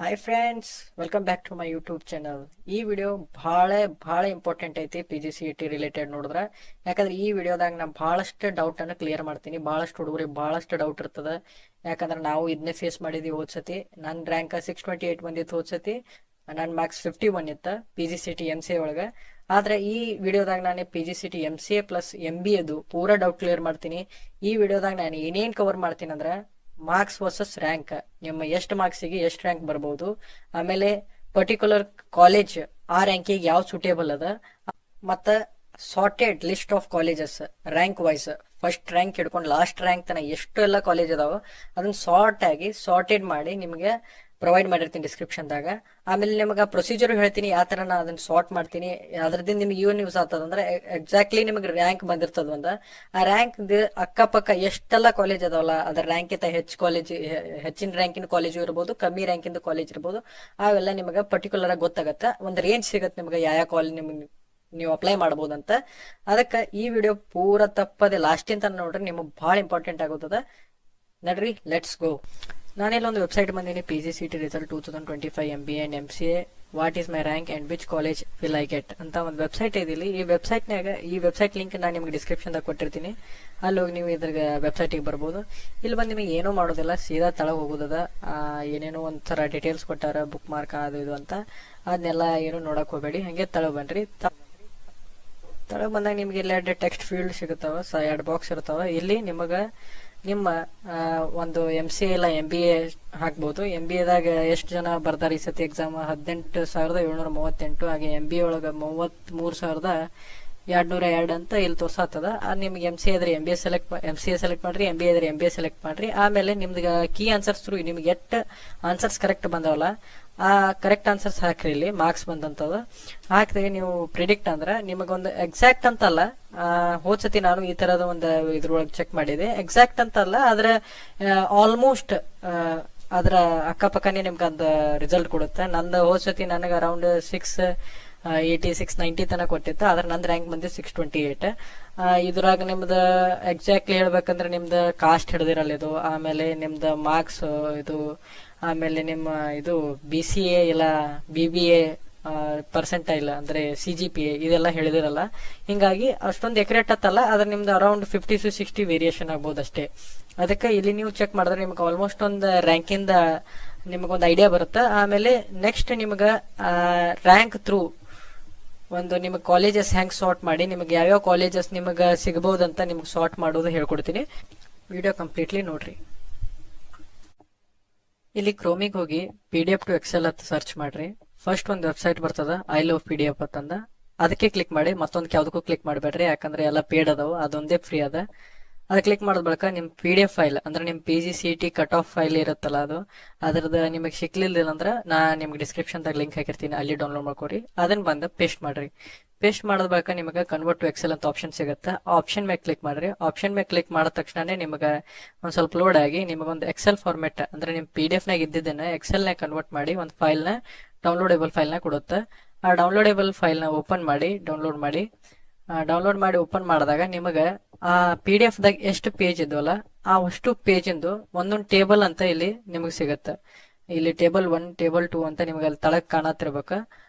Hi friends, welcome back to my YouTube channel. ಈ video ಭಾಳ important ಐತಿ PGCET related ನೋಡಿದ್ರೆ. ಯಾಕಂದ್ರೆ ಈ ವಿಡಿಯೋದಾಗ ನಾನು ಭಾಳಷ್ಟು ಡೌಟನ್ನು ಕ್ಲಿಯರ್ ಮಾಡ್ತೀನಿ. ಭಾಳಷ್ಟು ಹುಡುಗರಿಗೆ ಭಾಳಷ್ಟು ಡೌಟ್ ಇರ್ತದೆ. ಯಾಕಂದ್ರೆ ನಾವು ಇದನ್ನೇ ಫೇಸ್ ಮಾಡಿದ್ವಿ ಹೋದ್ಸತಿ. ನನ್ನ ರ್ಯಾಂಕ್ 628 ಬಂದಿತ್ತು ಹೋದ್ಸತಿ. ನನ್ನ ಮಾರ್ಕ್ಸ್ 51 ಇತ್ತು PGCET MCA ಒಳಗೆ. ಆದ್ರೆ ಈ ವಿಡಿಯೋದಾಗ ನಾನು PGCET MCA ಪ್ಲಸ್ MBA ಪೂರಾ ಡೌಟ್ ಕ್ಲಿಯರ್ ಮಾಡ್ತೀನಿ. ಈ ವಿಡಿಯೋದಾಗ ನಾನು ಏನೇನು ಕವರ್ ಮಾಡ್ತೀನಿ ಅಂದ್ರೆ ಮಾರ್ಕ್ಸ್ ವರ್ಸಸ್ ರ್ಯಾಂಕ್, ನಿಮ್ಮ ಎಷ್ಟು ಮಾರ್ಕ್ಸಿಗೆ ಎಷ್ಟು ರ್ಯಾಂಕ್ ಬರ್ಬೋದು, ಆಮೇಲೆ ಪರ್ಟಿಕ್ಯುಲರ್ ಕಾಲೇಜ್ ಆ ರ್ಯಾಂಕಿಗೆ ಯಾವ ಸೂಟೇಬಲ್ ಅದ, ಮತ್ತು sorted list of colleges rank wise first rank ಹಿಡ್ಕೊಂಡು ಲಾಸ್ಟ್ ರ್ಯಾಂಕ್ ತನಕ ಎಷ್ಟು ಎಲ್ಲ ಕಾಲೇಜ್ ಅದಾವ ಅದನ್ನ ಸಾರ್ಟೆಡ್ ಮಾಡಿ ನಿಮಗೆ ಪ್ರೊವೈಡ್ ಮಾಡಿರ್ತೀನಿ ಡಿಸ್ಕ್ರಿಪ್ಷನ್ದಾಗ. ಆಮೇಲೆ ನಿಮಗೆ ಪ್ರೊಸೀಜರ್ ಹೇಳ್ತೀನಿ ಯಾವ ಥರ ನಾನು ಅದನ್ನ ಸಾರ್ಟ್ ಮಾಡ್ತೀನಿ. ಅದರಿಂದ ನಿಮ್ಗೆ ಏನು ಯೂಸ್ ಆಗ್ತದಂದ್ರೆ ಎಕ್ಸಾಕ್ಟ್ಲಿ ನಿಮಗೆ ರ್ಯಾಂಕ್ ಬಂದಿರ್ತದ ಒಂದು ಆ ರ್ಯಾಂಕ್ ಅಕ್ಕಪಕ್ಕ ಎಷ್ಟೆಲ್ಲ ಕಾಲೇಜ್ ಅದಾವಲ್ಲ ಅದರ ರ್ಯಾಂಕಿಂತ ಹೆಚ್ಚಿನ ರ್ಯಾಂಕಿನ ಕಾಲೇಜು ಇರ್ಬೋದು, ಕಮ್ಮಿ ರ್ಯಾಂಕಿಂದ ಕಾಲೇಜ್ ಇರ್ಬೋದು, ಅವೆಲ್ಲ ನಿಮಗೆ ಪರ್ಟಿಕ್ಯುಲರ್ ಆಗಿ ಗೊತ್ತಾಗತ್ತೆ. ಒಂದು ರೇಂಜ್ ಸಿಗತ್ತೆ ನಿಮಗೆ ಯಾವ ಕಾಲೇಜ್ ನಿಮ್ಗೆ ನೀವು ಅಪ್ಲೈ ಮಾಡ್ಬೋದಂತ. ಅದಕ್ಕೆ ಈ ವಿಡಿಯೋ ಪೂರ ತಪ್ಪದೆ ಲಾಸ್ಟಿಂದ ನೋಡ್ರಿ, ನಿಮಗೆ ಭಾಳ ಇಂಪಾರ್ಟೆಂಟ್ ಆಗುತ್ತದೆ. ನಡ್ರಿ, ಲೆಟ್ಸ್ ಗೋ. ನಾನೆಲ್ಲ ಒಂದು ವೆಬ್ಸೈಟ್ ಬಂದೀನಿ, PGCET result 2025 MBA and MCA what is my rank and which college will I get ಅಂತ ಒಂದು ವೆಬ್ಸೈಟ್ ಇದಿಲ್ಲ. ಈ ವೆಬ್ಸೈಟ್ ಲಿಂಕ್ ನಾನು ನಿಮ್ಗೆ ಡಿಸ್ಕ್ರಿಪ್ಷನ್ದಾಗ ಕೊಟ್ಟಿರ್ತೀನಿ. ಅಲ್ಲಿ ಹೋಗಿ ನೀವು ಇದ್ರ ವೆಬ್ಸೈಟಿಗೆ ಬರ್ಬೋದು. ಇಲ್ಲಿ ಬಂದು ನಿಮಗೆ ಏನೂ ಮಾಡೋದಿಲ್ಲ, ಸೀದಾ ತಳಗೆ ಹೋಗೋದದ. ಏನೇನೋ ಒಂಥರ ಡೀಟೇಲ್ಸ್ ಕೊಟ್ಟಾರ, ಬುಕ್ ಮಾರ್ಕ್ ಅದು ಇದು ಅಂತ, ಅದನ್ನೆಲ್ಲ ಏನು ನೋಡಕ್ ಹೋಗಬೇಡಿ, ಹಂಗೆ ತಳಗೆ ಬನ್ರಿ. ತಳಗೆ ಬಂದಾಗ ನಿಮ್ಗೆ ಇಲ್ಲಿ 2 ಟೆಕ್ಸ್ಟ್ ಫೀಲ್ಡ್ ಸಿಗುತ್ತಾವ, 2 ಬಾಕ್ಸ್ ಇರ್ತಾವ. ಇಲ್ಲಿ ನಿಮಗೆ ನಿಮ್ಮ ಒಂದು MCA ಇಲ್ಲ MBA ಹಾಕ್ಬೋದು. MBAದಾಗ ಎಷ್ಟು ಜನ ಬರ್ತಾರೆ ಈ ಸತಿ ಎಕ್ಸಾಮ್? 18,738. ಹಾಗೆ MBA ಒಳಗೆ 33,202 ಅಂತ ಇಲ್ಲಿ ತೋರ್ಸಾತದ. ನಿಮ್ಗೆ MCA ಇದ್ರೆ MCA ಸೆಲೆಕ್ಟ್ ಮಾಡ್ರಿ, MBA ಇದ್ರೆ MBA ಸೆಲೆಕ್ಟ್ ಮಾಡ್ರಿ. ಆಮೇಲೆ ನಿಮ್ಗೆ ಕೀ ಆನ್ಸರ್ಸ್ ಥ್ರೂ ನಿಮ್ಗೆ ಎಷ್ಟು ಆನ್ಸರ್ಸ್ ಕರೆಕ್ಟ್ ಬಂದವಲ್ಲ ಆ ಕರೆಕ್ಟ್ ಆನ್ಸರ್ಸ್ ಹಾಕ್ರಿ. ಇಲ್ಲಿ ಮಾರ್ಕ್ಸ್ ಬಂದಂಥದ್ದು ಹಾಕಿದಾಗ ನೀವು ಪ್ರಿಡಿಕ್ಟ್ ಅಂದ್ರೆ ನಿಮಗೊಂದು ಎಕ್ಸಾಕ್ಟ್ ಅಂತಲ್ಲ, ಹೋದ್ಸತಿ ನಾನು ಈ ತರದ ಒಂದು ಇದ್ರೊಳಗೆ ಚೆಕ್ ಮಾಡಿದೆ. ಎಕ್ಸಾಕ್ಟ್ ಅಂತಲ್ಲ, ಆದ್ರೆ ಆಲ್ಮೋಸ್ಟ್ ಅದರ ಅಕ್ಕಪಕ್ಕನೇ ನಿಮ್ಗೆ ಒಂದು ರಿಸಲ್ಟ್ ಕೊಡುತ್ತೆ. ನಂದು ಹೋದ್ಸತಿ ನನಗೆ ಅರೌಂಡ್ 686-90 ತನಕ ಕೊಟ್ಟಿತ್ತು, ಆದ್ರೆ ನಂದು ರ್ಯಾಂಕ್ ಬಂದು 628. ಇದ್ರಾಗ ನಿಮ್ದು ಎಕ್ಸಾಕ್ಟ್ಲಿ ಹೇಳ್ಬೇಕಂದ್ರೆ ನಿಮ್ದು ಕಾಸ್ಟ್ ಹಿಡ್ದಿರಲ್ಲ ಇದು, ಆಮೇಲೆ ನಿಮ್ದು ಮಾರ್ಕ್ಸ್ ಇದು, ಆಮೇಲೆ ನಿಮ್ಮ ಇದು BCA ಇಲ್ಲ BBA ಪರ್ಸೆಂಟೈಲ್ ಅಂದ್ರೆ CGPA ಇದೆಲ್ಲ ಹೇಳಿದಿರಲ್ಲ. ಹಿಂಗಾಗಿ ಅಷ್ಟೊಂದು ಎಕ್ಯುರೇಟ್ ಹತ್ತಲ್ಲ, ಆದ್ರೆ ನಿಮ್ದು ಅರೌಂಡ್ 50 to 60 ವೇರಿಯೇಷನ್ ಆಗ್ಬೋದು ಅಷ್ಟೇ. ಅದಕ್ಕೆ ಇಲ್ಲಿ ನೀವು ಚೆಕ್ ಮಾಡಿದ್ರೆ ನಿಮ್ಗೆ ಆಲ್ಮೋಸ್ಟ್ ಒಂದು ರ್ಯಾಂಕಿಂದ ನಿಮಗೊಂದು ಐಡಿಯಾ ಬರುತ್ತೆ. ಆಮೇಲೆ ನೆಕ್ಸ್ಟ್ ನಿಮ್ಗೆ ರ್ಯಾಂಕ್ ಥ್ರೂ ಒಂದು ನಿಮಗೆ ಕಾಲೇಜಸ್ ಹೆಂಗೆ ಸಾರ್ಟ್ ಮಾಡಿ ನಿಮಗೆ ಯಾವ್ಯಾವ ಕಾಲೇಜಸ್ ನಿಮಗೆ ಸಿಗಬಹುದಂತ ನಿಮ್ಗೆ ಸಾರ್ಟ್ ಮಾಡೋದು ಹೇಳ್ಕೊಡ್ತೀನಿ. ವಿಡಿಯೋ ಕಂಪ್ಲೀಟ್ಲಿ ನೋಡ್ರಿ. ಇಲ್ಲಿ ಕ್ರೋಮಿಗೆ ಹೋಗಿ PDF to Excel ಅಂತ ಸರ್ಚ್ ಮಾಡ್ರಿ. ಫಸ್ಟ್ ಒಂದು ವೆಬ್ಸೈಟ್ ಬರ್ತದ, ಐ ಲವ್ PDF ಅಂತಂದ, ಅದಕ್ಕೆ ಕ್ಲಿಕ್ ಮಾಡಿ. ಮತ್ತೊಂದು ಯಾವುದಕ್ಕೂ ಕ್ಲಿಕ್ ಮಾಡಬೇಡ್ರಿ, ಯಾಕಂದ್ರೆ ಎಲ್ಲ ಪೇಡ್ ಅದಾವ, ಅದೊಂದೇ ಫ್ರೀ ಅದ. ಅದು ಕ್ಲಿಕ್ ಮಾಡಿದ ಬಳಿಕ ನಿಮ್ಮ PDF ಫೈಲ್ ಅಂದ್ರೆ ನಿಮ್ಮ PGCET ಕಟ್ ಆಫ್ ಫೈಲ್ ಇರುತ್ತಲ್ಲ ಅದ್ರದ್ದು ನಿಮಗೆ ಸಿಕ್ಲಿಲ್ಲ ಅಂದ್ರೆ ನಾ ನಿಮ್ಗೆ ಡಿಸ್ಕ್ರಿಪ್ಷನ್ದಾಗ ಲಿಂಕ್ ಹಾಕಿರ್ತೀನಿ, ಅಲ್ಲಿ ಡೌನ್ಲೋಡ್ ಮಾಡ್ಕೊರಿ. ಅದನ್ನ ಬಂದು ಪೇಸ್ಟ್ ಮಾಡ್ರಿ. ಪೇಸ್ಟ್ ಮಾಡಿದ ಬಳಿಕ ನಿಮಗೆ ಕನ್ವರ್ಟ್ ಟು ಎಕ್ಸೆಲ್ ಅಂತ ಆಪ್ಷನ್ ಸಿಗುತ್ತೆ. ಆಪ್ಷನ್ ಮೇಲೆ ಕ್ಲಿಕ್ ಮಾಡ್ರಿ. ಆಪ್ಷನ್ ಮೇಲೆ ಕ್ಲಿಕ್ ಮಾಡಿದ ತಕ್ಷಣ ನಿಮಗೆ ಒಂದು ಸ್ವಲ್ಪ ಲೋಡ್ ಆಗಿ ನಿಮಗೊಂದು ಎಕ್ಸೆಲ್ ಫಾರ್ಮೆಟ್ ಅಂದ್ರೆ ನಿಮ್ಮ PDF ನಾಗ ಇದ್ದಿದ್ದನ್ನ ಎಕ್ಸೆಲ್ನಾಗ ಕನ್ವರ್ಟ್ ಮಾಡಿ ಒಂದು ಫೈಲ್ನ ಡೌನ್ಲೋಡೇಬಲ್ ಫೈಲ್ನ ಕೊಡುತ್ತೆ. ಆ ಡೌನ್ಲೋಡೇಬಲ್ ಫೈಲ್ನ ಓಪನ್ ಮಾಡಿ ಡೌನ್ಲೋಡ್ ಮಾಡಿ ಓಪನ್ ಮಾಡಿದಾಗ ನಿಮಗೆ ಆ PDF ದಾಗ ಎಷ್ಟು ಪೇಜ್ ಇದ್ವಲ್ಲ ಆ ಅಷ್ಟು ಪೇಜಿಂದು ಒಂದೊಂದು ಟೇಬಲ್ ಅಂತ ಇಲ್ಲಿ ನಿಮಗೆ ಸಿಗುತ್ತೆ. ಇಲ್ಲಿ ಟೇಬಲ್ 1 ಟೇಬಲ್ 2 ಅಂತ ನಿಮಗೆ ಅಲ್ಲಿ ತಳಗ್ ಕಾಣತಿರ್ಬೇಕು.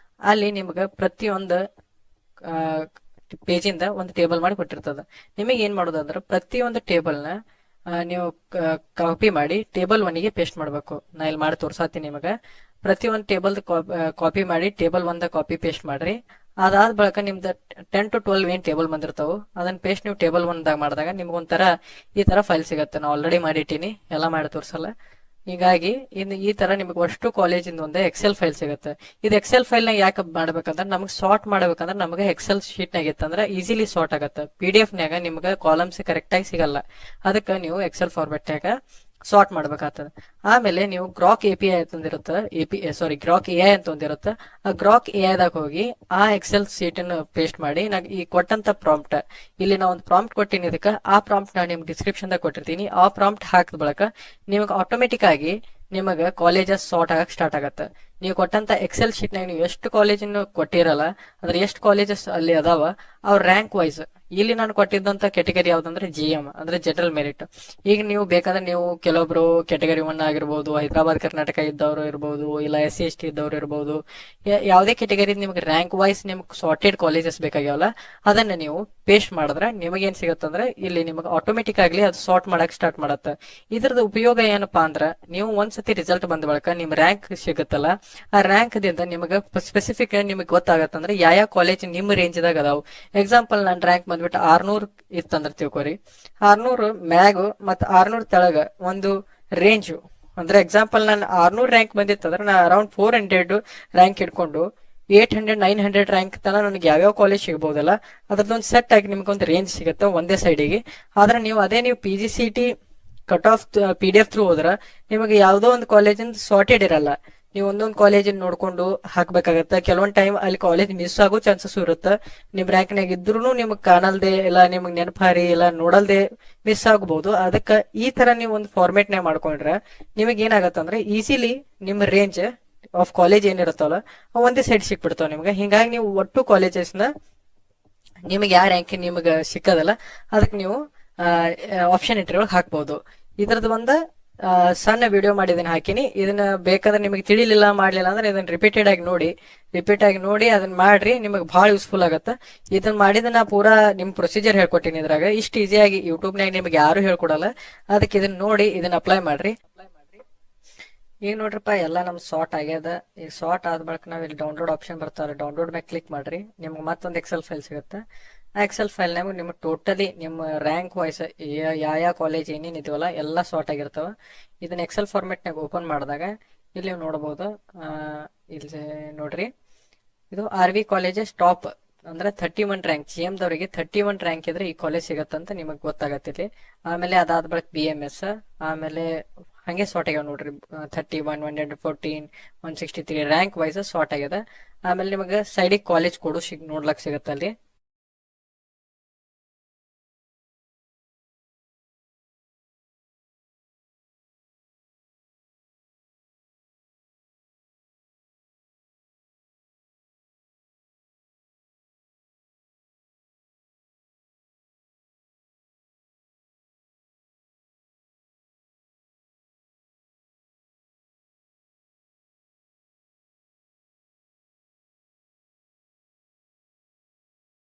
ಅಲ್ಲಿ ನಿಮ್ಗೆ ಪ್ರತಿಯೊಂದು ಪೇಜಿಂದ ಒಂದು ಟೇಬಲ್ ಮಾಡಿ ಕೊಟ್ಟಿರ್ತದ. ನಿಮಗೆ ಏನ್ ಮಾಡೋದಂದ್ರೆ ಪ್ರತಿಯೊಂದು ಟೇಬಲ್ನ ನೀವು ಕಾಪಿ ಮಾಡಿ ಟೇಬಲ್ 1ಗೆ ಪೇಸ್ಟ್ ಮಾಡ್ಬೇಕು. ನಾ ಇಲ್ಲಿ ಮಾಡಿ ತೋರ್ಸಾತೀನಿ ನಿಮಗೆ. ಪ್ರತಿಯೊಂದು ಟೇಬಲ್ ಕಾಪಿ ಮಾಡಿ ಟೇಬಲ್ 1 ಕಾಪಿ ಪೇಸ್ಟ್ ಮಾಡ್ರಿ. ಅದಾದ ಬಳಿಕ ನಿಮ್ದು 10 to 12 ಏನ್ ಟೇಬಲ್ ಬಂದಿರ್ತಾವ ಅದನ್ನ ಪೇಸ್ಟ್ ನೀವು ಟೇಬಲ್ 1ದಾಗ ಮಾಡಿದಾಗ ನಿಮ್ಗೊಂಥರ ಈ ತರ ಫೈಲ್ ಸಿಗತ್ತೆ. ನಾ ಆಲ್ರೆಡಿ ಮಾಡಿಟ್ಟಿನಿ, ಎಲ್ಲ ಮಾಡಿ ತೋರ್ಸಲ್ಲ. ಹೀಗಾಗಿ ಇನ್ನು ಈ ತರ ನಿಮಗೆ ಅಷ್ಟು ಕಾಲೇಜಿಂದ ಒಂದು ಎಕ್ಸೆಲ್ ಫೈಲ್ ಸಿಗುತ್ತೆ. ಇದು ಎಕ್ಸೆಲ್ ಫೈಲ್ ನಾಗ ಯಾಕೆ ಮಾಡ್ಬೇಕಂದ್ರೆ ನಮಗೆ ಸಾರ್ಟ್ ಮಾಡ್ಬೇಕಂದ್ರೆ ನಮಗೆ ಎಕ್ಸೆಲ್ ಶೀಟ್ ನಾಗ ಇತ್ತಂದ್ರೆ ಈಸಿಲಿ ಸಾರ್ಟ್ ಆಗತ್ತೆ. PDF ನಾಗ ನಿಮ್ಗೆ ಕಾಲಮ್ಸ್ ಕರೆಕ್ಟ್ ಆಗಿ ಸಿಗಲ್ಲ. ಅದಕ್ಕೆ ನೀವು ಎಕ್ಸೆಲ್ ಫಾರ್ಮೆಟ್ ನಾಗ ಸಾರ್ಟ್ ಮಾಡ್ಬೇಕಾಗ್ತದೆ. ಆಮೇಲೆ ನೀವು ಗ್ರಾಕ್ API ಅಂತಂದಿರುತ್ತೆ, ಗ್ರಾಕ್ AI ಅಂತ ಒಂದಿರುತ್ತೆ. ಆ ಗ್ರಾಕ್ AI ದಾಗ ಹೋಗಿ ಆ ಎಕ್ಸೆಲ್ ಶೀಟ್ ಅನ್ನು ಪೇಸ್ಟ್ ಮಾಡಿ ಈ ಕೊಟ್ಟಂತ ಪ್ರಾಂಪ್ಟ್, ಇಲ್ಲಿ ನಾ ಒಂದು ಪ್ರಾಂಪ್ಟ್ ಕೊಟ್ಟಿನಿ, ಇದಕ್ಕೆ ಆ ಪ್ರಾಂಪ್ಟ್ ನಾನು ನಿಮ್ಗೆ ಡಿಸ್ಕ್ರಿಪ್ಷನ್ ದಾಗ ಕೊಟ್ಟಿರ್ತೀನಿ. ಆ ಪ್ರಾಂಪ್ಟ್ ಹಾಕಿದ ಬಳಿಕ ನಿಮಗೆ ಆಟೋಮೆಟಿಕ್ ಆಗಿ ನಿಮಗೆ ಕಾಲೇಜಸ್ ಸಾರ್ಟ್ ಆಗಕ್ ಸ್ಟಾರ್ಟ್ ಆಗತ್ತೆ. ನೀವು ಕೊಟ್ಟಂತ ಎಕ್ಸೆಲ್ ಶೀಟ್ ನಾಗ ನೀವು ಎಷ್ಟು ಕಾಲೇಜನ್ನು ಕೊಟ್ಟಿರಲ್ಲ ಅಂದ್ರೆ ಎಷ್ಟು ಕಾಲೇಜಸ್ ಅಲ್ಲಿ ಅದಾವ ಅವ್ರ ರ್ಯಾಂಕ್ ವೈಸ್ ಇಲ್ಲಿ ನಾನು ಕೊಟ್ಟಿದ್ದಂತ ಕೆಟಗರಿ ಯಾವ್ದಂದ್ರೆ GM ಅಂದ್ರೆ ಜನರಲ್ ಮೆರಿಟ್. ಈಗ ನೀವು ಬೇಕಾದ್ರೆ ನೀವು ಕೆಲವೊಬ್ರು ಕೆಟಗರಿ 1 ಆಗಿರ್ಬೋದು, ಹೈದರಾಬಾದ್ ಕರ್ನಾಟಕ ಇದ್ದವರು ಇರ್ಬೋದು, ಇಲ್ಲ SC ST ಇದ್ದವ್ರು ಇರ್ಬೋದು, ಯಾವುದೇ ಕೆಟಗರಿ ನಿಮ್ಗೆ ರ್ಯಾಂಕ್ ವೈಸ್ ನಿಮ್ಗೆ ಸಾರ್ಟೆಡ್ ಕಾಲೇಜಸ್ ಬೇಕಾಗ್ಯಾವಲ್ಲ, ಅದನ್ನ ನೀವು ಪೇಸ್ಟ್ ಮಾಡಿದ್ರೆ ನಿಮಗೆ ಏನ್ ಸಿಗತ್ತಂದ್ರೆ ಇಲ್ಲಿ ನಿಮಗೆ ಆಟೋಮೆಟಿಕ್ ಆಗ್ಲಿ ಅದು ಸಾರ್ಟ್ ಮಾಡಕ್ ಸ್ಟಾರ್ಟ್ ಮಾಡತ್ತೆ. ಇದ್ರದ್ದು ಉಪಯೋಗ ಏನಪ್ಪಾ ಅಂದ್ರ ನೀವು ಒಂದ್ಸತಿ ರಿಸಲ್ಟ್ ಬಂದ ಬಳಿಕ ನಿಮ್ ರ್ಯಾಂಕ್ ಸಿಗುತ್ತಲ್ಲ, ಆ ರ್ಯಾಂಕ್ ದಿಂದ ನಿಮಗೆ ಸ್ಪೆಸಿಫಿಕ್ ನಿಮಗೆ ಗೊತ್ತಾಗತ್ತಂದ್ರೆ ಯಾವ ಕಾಲೇಜ್ ನಿಮ್ ರೇಂಜ್ ದಾಗ ಅದಾವ. ಎಕ್ಸಾಂಪಲ್ ನನ್ ರ್ಯಾಂಕ್ ಬಂದ್ಬಿಟ್ಟು 600 ಇತ್ತಂದ್ರ ತಿಳ್ಕೊರಿ, 600 ಮ್ಯಾಗ್ ಮತ್ 600 ತೆಳಗ ಒಂದು ರೇಂಜ್ ಅಂದ್ರೆ ಎಕ್ಸಾಂಪಲ್ ನಾನು 600 ರ್ಯಾಂಕ್ ಬಂದಿತ್ತಂದ್ರೆ ನಾ ಅರೌಂಡ್ 400 ರ್ಯಾಂಕ್ ಇಟ್ಕೊಂಡು 800 900 ರ್ಯಾಂಕ್ ತನ ನನಗೆ ಯಾವ್ಯಾವ ಕಾಲೇಜ್ ಸಿಗಬಹುದಲ್ಲ, ಅದ್ರದ್ದೊಂದು ಸೆಟ್ ಆಗಿ ನಿಮ್ಗೆ ಒಂದು ರೇಂಜ್ ಸಿಗುತ್ತೆ ಒಂದೇ ಸೈಡಿಗೆ. ಆದ್ರೆ ನೀವು ಅದೇ ನೀವು PGCET cut off PDF through ಹೋದ್ರ ನಿಮಗೆ ಯಾವ್ದೋ ಒಂದು ಕಾಲೇಜಿಂದ ಸಾರ್ಟೆಡ್ ಇರಲ್ಲ. ನೀವು ಒಂದೊಂದು ಕಾಲೇಜಿನ ನೋಡ್ಕೊಂಡು ಹಾಕ್ಬೇಕಾಗತ್ತೆ. ಕೆಲವೊಂದ್ ಟೈಮ್ ಅಲ್ಲಿ ಕಾಲೇಜ್ ಮಿಸ್ ಆಗೋ ಚಾನ್ಸಸ್ ಇರುತ್ತೆ. ನಿಮ್ ರ್ಯಾಂಕ್ನಾಗ ಇದ್ರೂ ನಿಮ್ಗೆ ಕಾಣಲ್ದೆ ಇಲ್ಲ ನಿಮ್ಗೆ ನೆನಪಾರಿ ಇಲ್ಲ ನೋಡಲ್ದೆ ಮಿಸ್ ಆಗಬಹುದು. ಅದಕ್ಕೆ ಈ ತರ ನೀವು ಒಂದು ಫಾರ್ಮೇಟ್ ನೇ ಮಾಡ್ಕೊಂಡ್ರೆ ನಿಮಗೆ ಏನಾಗತ್ತಂದ್ರೆ ಈಸಿಲಿ ನಿಮ್ ರೇಂಜ್ ಆಫ್ ಕಾಲೇಜ್ ಏನಿರುತ್ತಲ್ಲ ಒಂದೇ ಸೈಡ್ ಸಿಕ್ಬಿಡ್ತಾವ ನಿಮ್ಗೆ. ಹಿಂಗಾಗಿ ನೀವು ಒಟ್ಟು ಕಾಲೇಜಸ್ನ ನಿಮಗೆ ಯಾವ ರ್ಯಾಂಕ್ ನಿಮ್ಗೆ ಸಿಕ್ಕದಲ್ಲ ಅದಕ್ಕೆ ನೀವು ಆಪ್ಷನ್ ಎಂಟ್ರಿ ಒಳಗೆ ಹಾಕ್ಬಹುದು. ಇದ್ರದ್ದು ಒಂದು ಸಣ್ಣ ವಿಡಿಯೋ ಮಾಡಿದೀನಿ ಹಾಕಿನಿ. ಇದನ್ನ ಬೇಕಾದ್ರೆ ನಿಮಗೆ ತಿಳಿಲಿಲ್ಲ ಮಾಡ್ಲಿಲ್ಲ ಅಂದ್ರೆ ಇದನ್ನ ರಿಪೀಟ್ ಆಗಿ ನೋಡಿ ಅದನ್ನ ಮಾಡ್ರಿ, ನಿಮಗೆ ಬಹಳ ಯೂಸ್ಫುಲ್ ಆಗತ್ತೆ. ಇದನ್ನ ಮಾಡಿದ ನಾ ಪೂರಾ ನಿಮ್ ಪ್ರೊಸೀಜರ್ ಹೇಳ್ಕೊಟ್ಟಿನಿ. ಇದ್ರಾಗ ಇಷ್ಟು ಈಸಿಯಾಗಿ ಯೂಟ್ಯೂಬ್ನಾಗ ನಿಮ್ಗೆ ಯಾರು ಹೇಳ್ಕೊಡಲ್ಲ. ಅದಕ್ಕೆ ಇದನ್ನ ನೋಡಿ ಇದನ್ನ ಅಪ್ಲೈ ಮಾಡ್ರಿ. ಈಗ ನೋಡ್ರಿಪ್ಪ ಎಲ್ಲ ನಮ್ ಸಾರ್ಟ್ ಆಗ್ಯದ. ಈಗ ಸಾರ್ಟ್ ಆದ ಬಳಿಕ ನಾವ್ ಇಲ್ಲಿ ಡೌನ್ಲೋಡ್ ಆಪ್ಷನ್ ಬರ್ತಾರ, ಡೌನ್ಲೋಡ್ ಮ್ಯಾಗ ಕ್ಲಿಕ್ ಮಾಡ್ರಿ. ನಿಮ್ಗೆ ಮತ್ತೊಂದು ಎಕ್ಸೆಲ್ ಫೈಲ್ ಸಿಗುತ್ತೆ. ಆ ಎಕ್ಸೆಲ್ ಫೈಲ್ನಾಗ ನಿಮ್ಗೆ ಟೋಟಲಿ ನಿಮ್ಮ ರ್ಯಾಂಕ್ ವೈಸ್ ಯಾವ ಕಾಲೇಜ್ ಏನೇನು ಇದೆಯಲ್ಲ ಎಲ್ಲ ಸಾರ್ಟ್ ಆಗಿರ್ತಾವ. ಇದನ್ನ ಎಕ್ಸೆಲ್ ಫಾರ್ಮೆಟ್ನಾಗ ಓಪನ್ ಮಾಡಿದಾಗ ಇಲ್ಲಿ ನೀವು ನೋಡಬಹುದು. ಇಲ್ಲಿ ನೋಡ್ರಿ, ಇದು RV ಕಾಲೇಜಸ್ ಟಾಪ್ ಅಂದ್ರೆ 31 ರ್ಯಾಂಕ್ GM ದವರಿಗೆ 31 ರ್ಯಾಂಕ್ ಇದ್ರೆ ಈ ಕಾಲೇಜ್ ಸಿಗತ್ತಂತ ನಿಮಗ್ ಗೊತ್ತಾಗತ್ತಿಲ್ಲಿ. ಆಮೇಲೆ ಅದಾದ ಬಳಿಕ BMS, ಆಮೇಲೆ ಹಂಗೆ ಸಾರ್ಟ್ ಆಗ್ಯಾವ ನೋಡ್ರಿ. 31 114 163 ರ್ಯಾಂಕ್ ವೈಸ್ ಸಾರ್ಟ್ ಆಗ್ಯದ. ಆಮೇಲೆ ನಿಮಗೆ ಸೈಡಿಗೆ ಕಾಲೇಜ್ ಕೊಡು ನೋಡ್ಲಕ್ ಸಿಗತ್ತೆ ಅಲ್ಲಿ.